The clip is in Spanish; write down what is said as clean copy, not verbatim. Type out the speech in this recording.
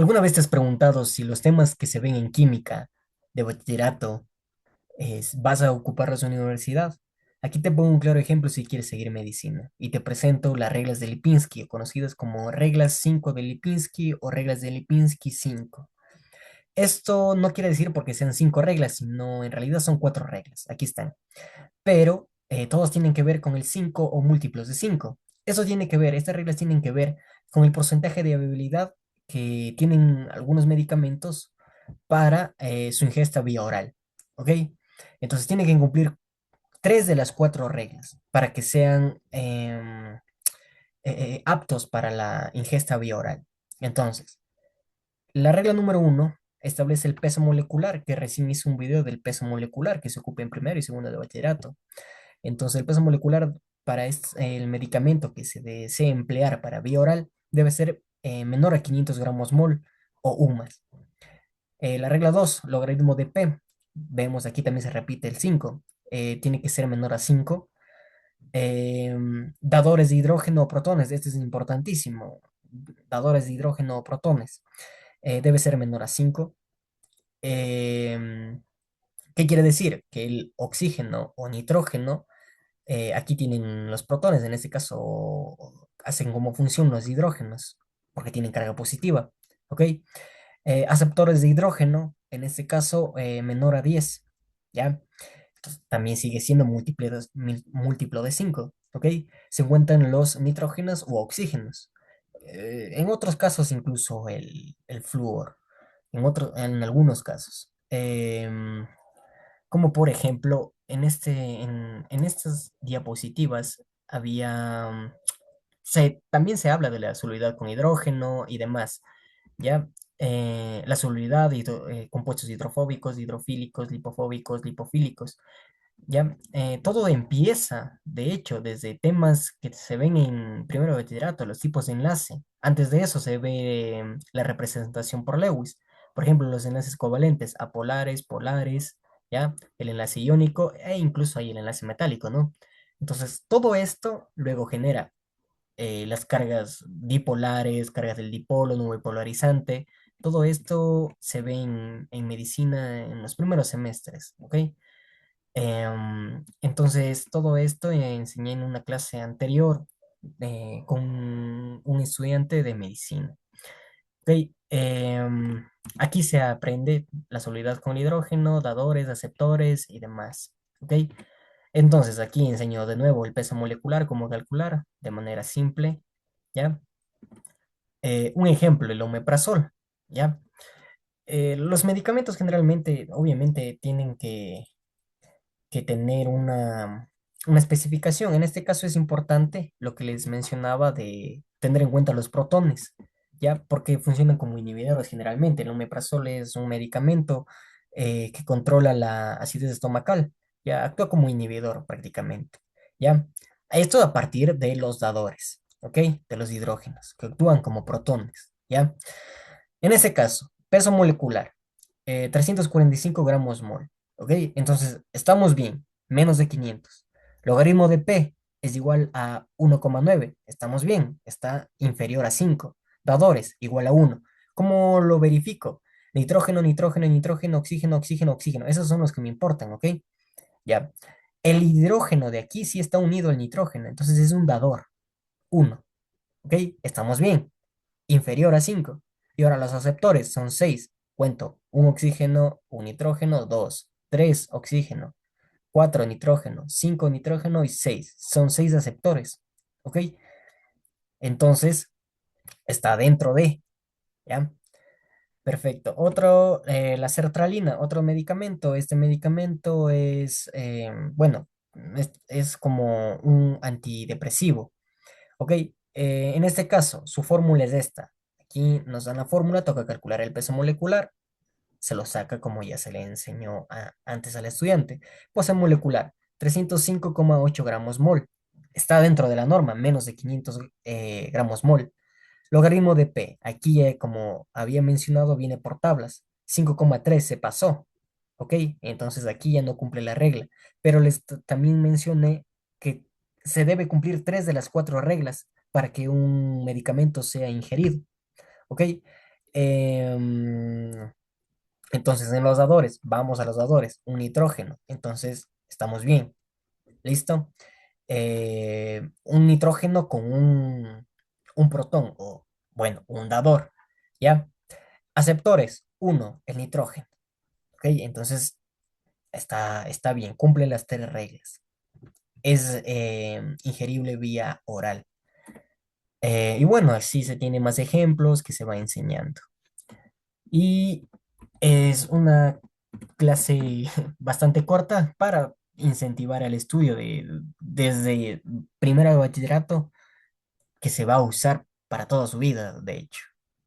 ¿Alguna vez te has preguntado si los temas que se ven en química de bachillerato vas a ocuparlos en la universidad? Aquí te pongo un claro ejemplo si quieres seguir medicina y te presento las reglas de Lipinski, o conocidas como reglas 5 de Lipinski o reglas de Lipinski 5. Esto no quiere decir porque sean 5 reglas, sino en realidad son 4 reglas. Aquí están, pero todos tienen que ver con el 5 o múltiplos de 5. Eso tiene que ver, estas reglas tienen que ver con el porcentaje de habilidad que tienen algunos medicamentos para su ingesta vía oral. ¿Ok? Entonces tienen que cumplir 3 de las 4 reglas para que sean aptos para la ingesta vía oral. Entonces, la regla número 1 establece el peso molecular, que recién hice un video del peso molecular que se ocupa en primero y segundo de bachillerato. Entonces, el peso molecular para el medicamento que se desee emplear para vía oral debe ser menor a 500 gramos mol o un más. La regla 2, logaritmo de P. Vemos aquí también se repite el 5. Tiene que ser menor a 5. Dadores de hidrógeno o protones. Este es importantísimo. Dadores de hidrógeno o protones. Debe ser menor a 5. Em, ¿Qué quiere decir? Que el oxígeno o nitrógeno, aquí tienen los protones, en este caso hacen como función los hidrógenos, porque tienen carga positiva. ¿Ok? Aceptores de hidrógeno, en este caso menor a 10, ¿ya? Entonces, también sigue siendo múltiplo de 5, ¿ok? Se encuentran los nitrógenos u oxígenos. En otros casos incluso el flúor, en algunos casos. Como por ejemplo, en estas diapositivas había, también se habla de la solubilidad con hidrógeno y demás. ¿Ya? La solubilidad, compuestos hidrofóbicos, hidrofílicos, lipofóbicos, lipofílicos, ¿ya? Todo empieza, de hecho, desde temas que se ven en primero de bachillerato, los tipos de enlace. Antes de eso se ve la representación por Lewis. Por ejemplo, los enlaces covalentes, apolares, polares, ¿ya? El enlace iónico e incluso hay el enlace metálico, ¿no? Entonces, todo esto luego genera las cargas dipolares, cargas del dipolo, nube polarizante. Todo esto se ve en medicina en los primeros semestres, ¿ok? Entonces, todo esto enseñé en una clase anterior con un estudiante de medicina. ¿Ok? Aquí se aprende la solubilidad con hidrógeno, dadores, aceptores y demás. ¿Ok? Entonces, aquí enseño de nuevo el peso molecular, cómo calcular de manera simple, ¿ya? Un ejemplo, el omeprazol, ¿ya? Los medicamentos generalmente, obviamente, tienen que tener una especificación. En este caso es importante lo que les mencionaba de tener en cuenta los protones, ¿ya? Porque funcionan como inhibidores generalmente. El omeprazol es un medicamento que controla la acidez estomacal, ya actúa como inhibidor prácticamente, ¿ya? Esto a partir de los dadores, ¿ok? De los hidrógenos, que actúan como protones, ¿ya? En este caso, peso molecular, 345 gramos mol. ¿Ok? Entonces, estamos bien, menos de 500. Logaritmo de P es igual a 1,9. Estamos bien, está inferior a 5. Dadores, igual a 1. ¿Cómo lo verifico? Nitrógeno, nitrógeno, nitrógeno, oxígeno, oxígeno, oxígeno. Esos son los que me importan, ¿ok? Ya. El hidrógeno de aquí sí está unido al nitrógeno, entonces es un dador, 1. ¿Ok? Estamos bien, inferior a 5. Y ahora los aceptores son 6. Cuento, un oxígeno, un nitrógeno, 2, 3 oxígeno, 4 nitrógeno, 5 nitrógeno y 6. Son 6 aceptores. ¿Ok? Entonces, está dentro de, ¿ya? Perfecto. Otro, la sertralina, otro medicamento. Este medicamento es, bueno, es como un antidepresivo. Ok, en este caso, su fórmula es esta. Aquí nos dan la fórmula, toca calcular el peso molecular, se lo saca como ya se le enseñó antes al estudiante. Peso molecular, 305,8 gramos mol. Está dentro de la norma, menos de 500 gramos mol. Logaritmo de P, aquí como había mencionado, viene por tablas. 5,3 se pasó. ¿Ok? Entonces aquí ya no cumple la regla. Pero también mencioné que se debe cumplir 3 de las 4 reglas para que un medicamento sea ingerido. ¿Ok? Em, entonces, en los dadores, vamos a los dadores, un nitrógeno. Entonces, estamos bien. ¿Listo? Un nitrógeno con un protón, o bueno, un dador. ¿Ya? Aceptores, uno, el nitrógeno. ¿Ok? Entonces, está bien, cumple las tres reglas. Es ingerible vía oral. Y bueno, así se tiene más ejemplos que se va enseñando. Y es una clase bastante corta para incentivar al estudio desde primero de bachillerato que se va a usar para toda su vida, de hecho.